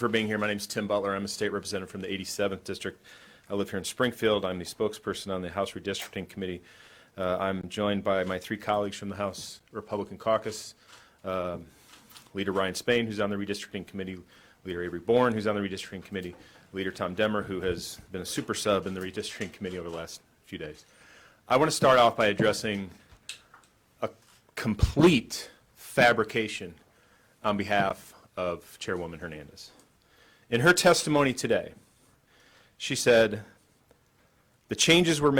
for being here. My name is Tim Butler. I'm a state representative from the 87th District. I live here in Springfield. I'm the spokesperson on the House Redistricting Committee. I'm joined by my three colleagues from the House Republican Caucus, Leader Ryan Spain, who's on the Redistricting Committee, Leader Avery Bourne, who's on the Redistricting Committee, Leader Tom Demmer, who has been a super sub in the Redistricting Committee over the last few days. I want to start off by addressing a complete fabrication on behalf of Chairwoman Hernandez. In her testimony today, she said, the changes we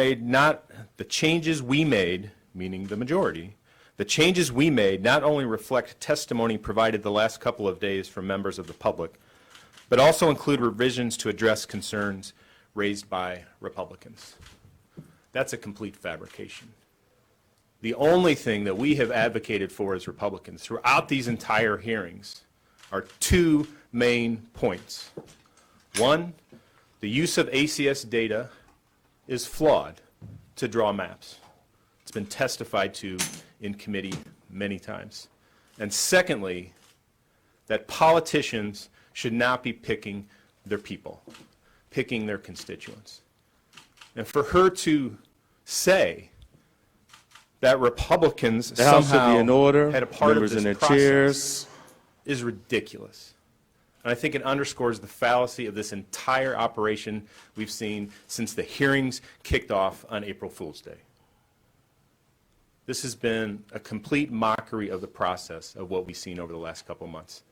made, meaning the majority, the changes we made not only reflect testimony provided the last couple of days from members of the public, but also include revisions to address concerns raised by Republicans. That's a complete fabrication. The only thing that we have advocated for as Republicans throughout these entire hearings are two main points. One, the use of ACS data is flawed to draw maps. It's been testified to in committee many times. And secondly, that politicians should not be picking their people, picking their constituents. And for her to say that Republicans somehow had a part of this process is ridiculous. And I think it underscores the fallacy of this entire operation we've seen since the hearings kicked off on April Fool's Day. This has been a complete mockery of the process of what we've seen over the last couple of months.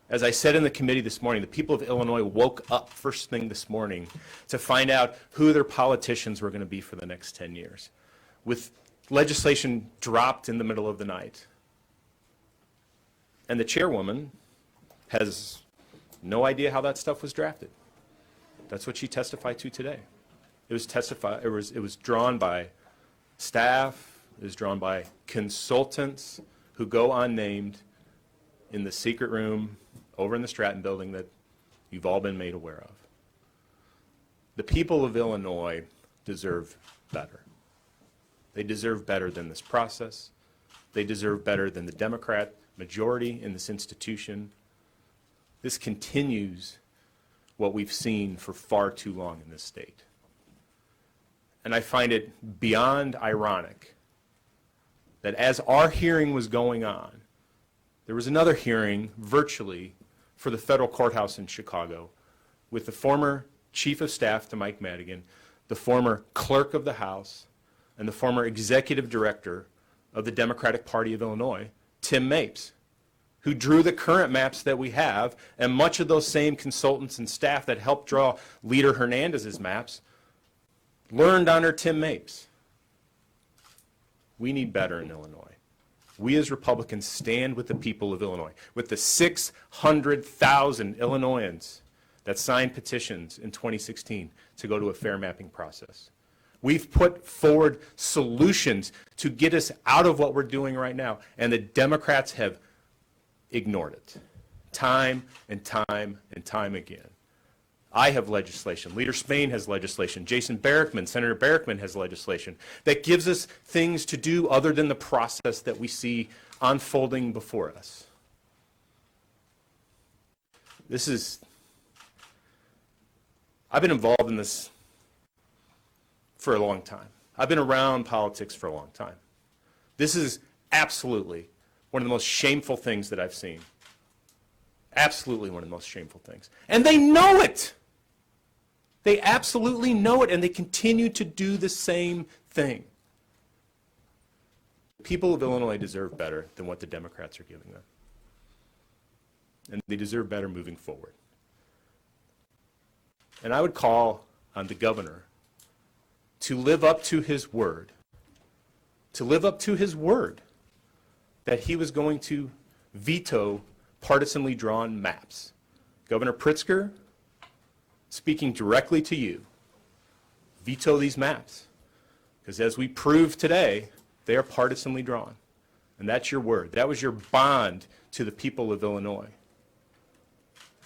As I said in the committee this morning, the people of Illinois woke up first thing this morning to find out who their politicians were going to be for the next 10 years, with legislation dropped in the middle of the night. And the chairwoman has no idea how that stuff was drafted. That's what she testified to today. It was drawn by staff, it was drawn by consultants who go unnamed in the secret room over in the Stratton building that you've all been made aware of. The people of Illinois deserve better. They deserve better than this process. They deserve better than the Democrat majority in this institution. This continues what we've seen for far too long in this state. And I find it beyond ironic that as our hearing was going on, there was another hearing virtually for the federal courthouse in Chicago with the former chief of staff to Mike Madigan, the former clerk of the House, and the former executive director of the Democratic Party of Illinois, Tim Mapes, who drew the current maps that we have, and much of those same consultants and staff that helped draw Leader Hernandez's maps learned under Tim Mapes. We need better in Illinois. We as Republicans stand with the people of Illinois, with the 600,000 Illinoisans that signed petitions in 2016 to go to a fair mapping process. We've put forward solutions to get us out of what we're doing right now, and the Democrats have ignored it time and time and time again. I have legislation. Leader Spain has legislation. Jason Barrickman, Senator Barrickman has legislation that gives us things to do other than the process that we see unfolding before us. I've been involved in this for a long time. I've been around politics for a long time. This is absolutely one of the most shameful things that I've seen. Absolutely one of the most shameful things. And they know it. They absolutely know it, and they continue to do the same thing. The people of Illinois deserve better than what the Democrats are giving them. And they deserve better moving forward. And I would call on the governor to live up to his word, that he was going to veto partisanly drawn maps. Governor Pritzker, speaking directly to you, veto these maps. Because as we proved today, they are partisanly drawn. And that's your word. That was your bond to the people of Illinois.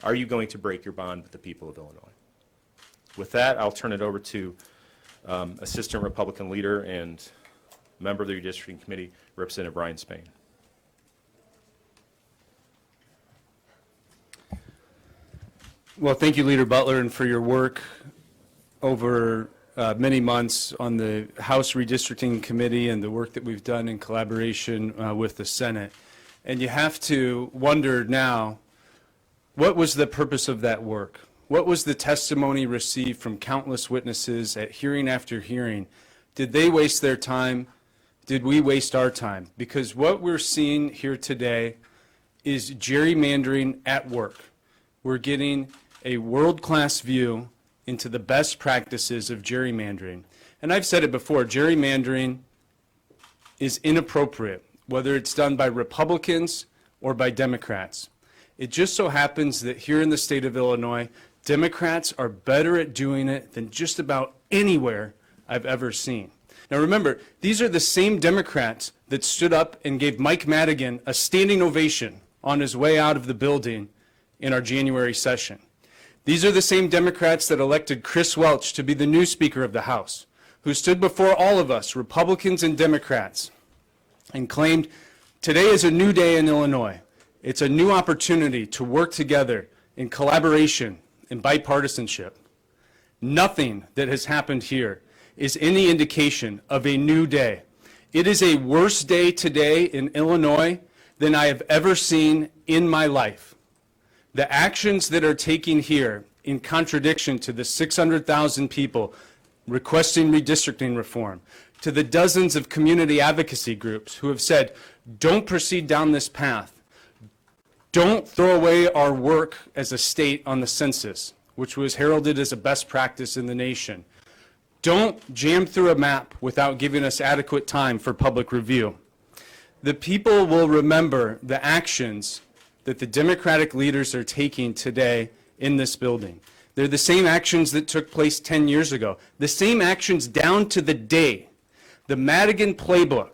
Are you going to break your bond with the people of Illinois? With that, I'll turn it over to Assistant Republican Leader and member of the Redistricting Committee, Representative Ryan Spain. Well, thank you, Leader Butler, and for your work over many months on the House Redistricting Committee and the work that we've done in collaboration with the Senate. And you have to wonder now, what was the purpose of that work? What was the testimony received from countless witnesses at hearing after hearing? Did they waste their time? Did we waste our time? Because what we're seeing here today is gerrymandering at work. We're getting a world-class view into the best practices of gerrymandering. And I've said it before, gerrymandering is inappropriate, whether it's done by Republicans or by Democrats. It just so happens that here in the state of Illinois, Democrats are better at doing it than just about anywhere I've ever seen. Now remember, these are the same Democrats that stood up and gave Mike Madigan a standing ovation on his way out of the building in our January session. These are the same Democrats that elected Chris Welch to be the new Speaker of the House, who stood before all of us, Republicans and Democrats, and claimed, today is a new day in Illinois. It's a new opportunity to work together in collaboration and bipartisanship. Nothing that has happened here is any indication of a new day. It is a worse day today in Illinois than I have ever seen in my life. The actions that are taken here in contradiction to the 600,000 people requesting redistricting reform, to the dozens of community advocacy groups who have said, don't proceed down this path. Don't throw away our work as a state on the census, which was heralded as a best practice in the nation. Don't jam through a map without giving us adequate time for public review. The people will remember the actions that the Democratic leaders are taking today in this building. They're the same actions that took place 10 years ago, the same actions down to the day. The Madigan playbook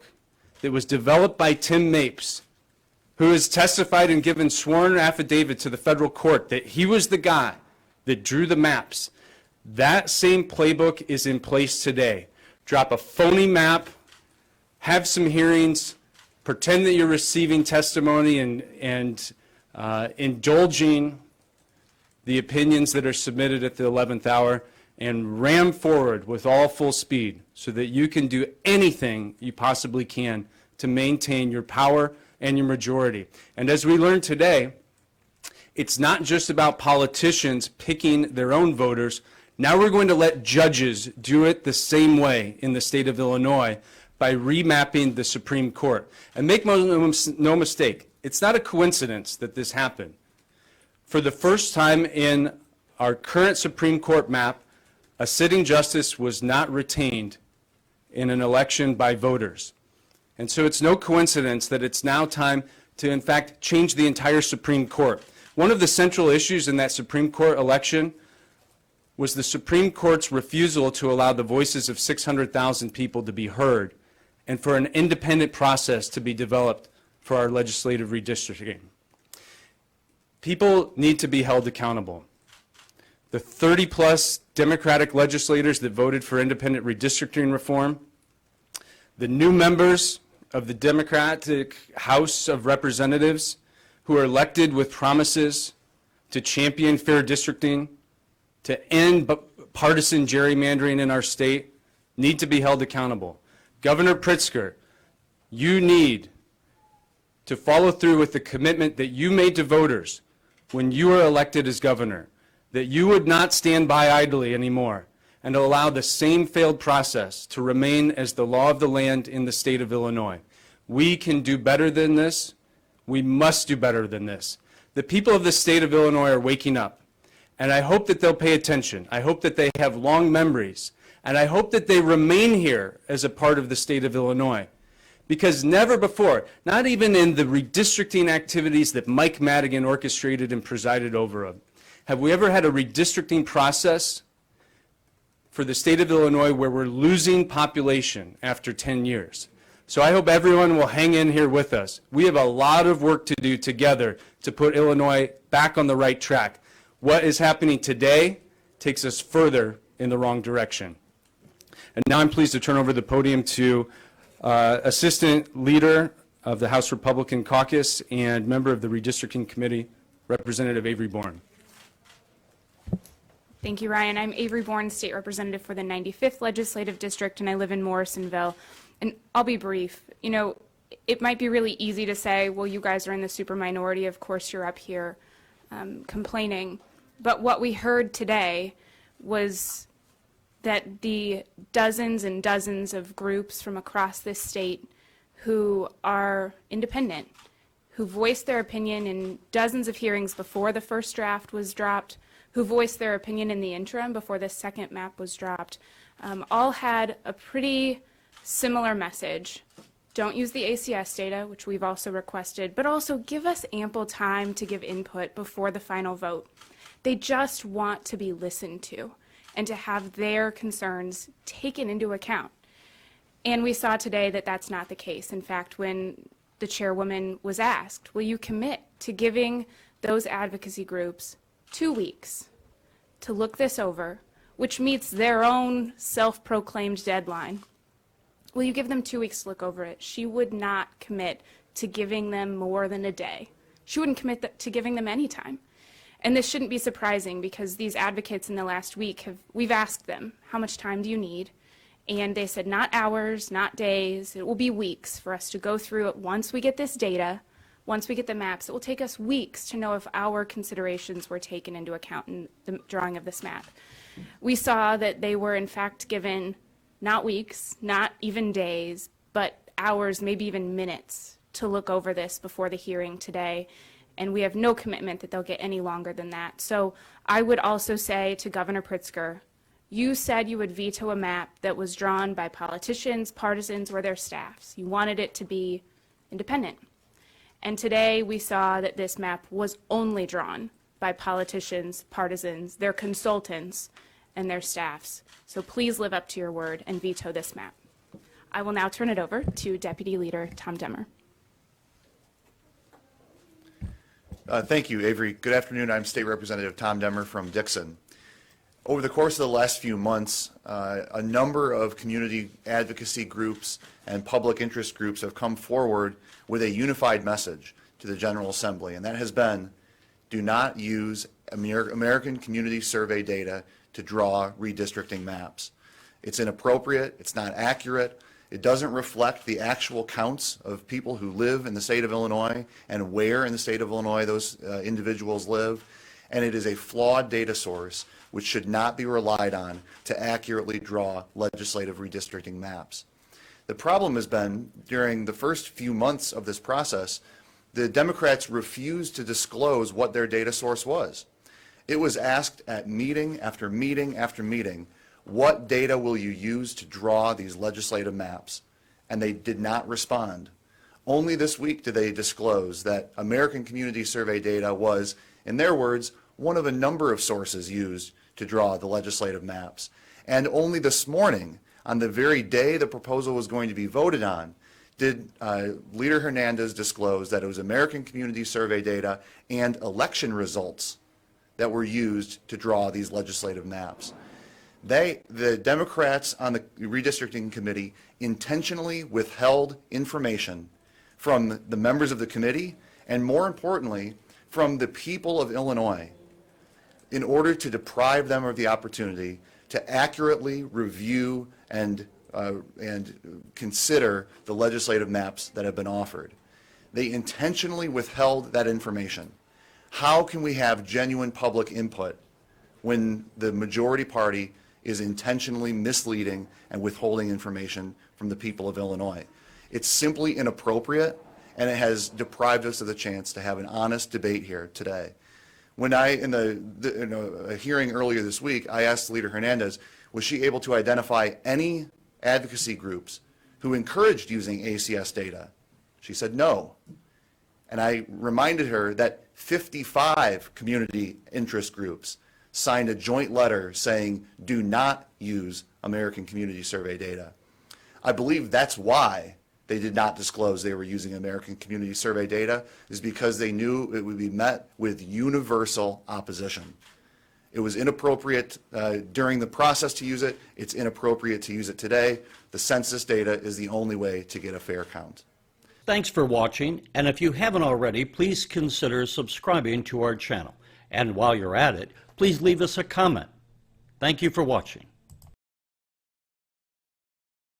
that was developed by Tim Mapes, who has testified and given sworn affidavit to the federal court that he was the guy that drew the maps. That same playbook is in place today. Drop a phony map, have some hearings, pretend that you're receiving testimony and indulging the opinions that are submitted at the 11th hour, and ram forward with all full speed so that you can do anything you possibly can to maintain your power and your majority. And as we learned today, it's not just about politicians picking their own voters. Now we're going to let judges do it the same way in the state of Illinois by remapping the Supreme Court. And make no mistake, it's not a coincidence that this happened. For the first time in our current Supreme Court map, a sitting justice was not retained in an election by voters. And so it's no coincidence that it's now time to, in fact, change the entire Supreme Court. One of the central issues in that Supreme Court election was the Supreme Court's refusal to allow the voices of 600,000 people to be heard and for an independent process to be developed for our legislative redistricting. People need to be held accountable. The 30-plus Democratic legislators that voted for independent redistricting reform, the new members of the Democratic House of Representatives who are elected with promises to champion fair districting, to end partisan gerrymandering in our state, need to be held accountable. Governor Pritzker, you need to follow through with the commitment that you made to voters when you were elected as governor, that you would not stand by idly anymore and allow the same failed process to remain as the law of the land in the state of Illinois. We can do better than this. We must do better than this. The people of the state of Illinois are waking up, and I hope that they'll pay attention. I hope that they have long memories, and I hope that they remain here as a part of the state of Illinois. Because never before, not even in the redistricting activities that Mike Madigan orchestrated and presided over, have we ever had a redistricting process for the state of Illinois where we're losing population after 10 years. So I hope everyone will hang in here with us. We have a lot of work to do together to put Illinois back on the right track. What is happening today takes us further in the wrong direction. And now I'm pleased to turn over the podium to Assistant Leader of the House Republican Caucus and member of the Redistricting Committee, Representative Avery Bourne. Thank you, Ryan. I'm Avery Bourne, State Representative for the 95th Legislative District, and I live in Morrisonville. And I'll be brief. You know, it might be really easy to say, well, you guys are in the super minority. Of course, you're up here complaining. But what we heard today was that the dozens and dozens of groups from across this state who are independent, who voiced their opinion in dozens of hearings before the first draft was dropped, who voiced their opinion in the interim before the second map was dropped, all had a pretty similar message. Don't use the ACS data, which we've also requested, but also give us ample time to give input before the final vote. They just want to be listened to and to have their concerns taken into account. And we saw today that that's not the case. In fact, when the chairwoman was asked, will you commit to giving those advocacy groups 2 weeks to look this over, which meets their own self-proclaimed deadline? Will you give them 2 weeks to look over it? She would not commit to giving them more than a day. She wouldn't commit to giving them any time. And this shouldn't be surprising because these advocates in the last week we've asked them, how much time do you need? And they said not hours, not days, it will be weeks for us to go through it once we get this data, once we get the maps. It will take us weeks to know if our considerations were taken into account in the drawing of this map. We saw that they were in fact given not weeks, not even days, but hours, maybe even minutes to look over this before the hearing today. And we have no commitment that they'll get any longer than that. So I would also say to Governor Pritzker, you said you would veto a map that was drawn by politicians, partisans, or their staffs. You wanted it to be independent. And today we saw that this map was only drawn by politicians, partisans, their consultants, and their staffs. So please live up to your word and veto this map. I will now turn it over to Deputy Leader Tom Demmer. Thank you, Avery. Good afternoon. I'm State Representative Tom Demmer from Dixon. Over the course of the last few months, a number of community advocacy groups and public interest groups have come forward with a unified message to the General Assembly, and that has been, do not use American Community Survey data to draw redistricting maps. It's inappropriate, it's not accurate, it doesn't reflect the actual counts of people who live in the state of Illinois and where in the state of Illinois those individuals live, and it is a flawed data source which should not be relied on to accurately draw legislative redistricting maps. The problem has been, during the first few months of this process, the Democrats refused to disclose what their data source was. It was asked at meeting after meeting after meeting, what data will you use to draw these legislative maps? And they did not respond. Only this week did they disclose that American Community Survey data was, in their words, one of a number of sources used to draw the legislative maps. And only this morning, on the very day the proposal was going to be voted on, did Leader Hernandez disclose that it was American Community Survey data and election results that were used to draw these legislative maps. The Democrats on the redistricting committee intentionally withheld information from the members of the committee and, more importantly, from the people of Illinois in order to deprive them of the opportunity to accurately review and consider the legislative maps that have been offered. They intentionally withheld that information. How can we have genuine public input when the majority party is intentionally misleading and withholding information from the people of Illinois? It's simply inappropriate, and it has deprived us of the chance to have an honest debate here today. When in a hearing earlier this week, I asked Leader Hernandez, was she able to identify any advocacy groups who encouraged using ACS data? She said no. And I reminded her that 55 community interest groups signed a joint letter saying, do not use American Community Survey data. I believe that's why they did not disclose they were using American Community Survey data, is because they knew it would be met with universal opposition. It was inappropriate during the process to use it. It's inappropriate to use it today. The census data is the only way to get a fair count. Thanks for watching, and if you haven't already, please consider subscribing to our channel. And while you're at it, please leave us a comment. Thank you for watching.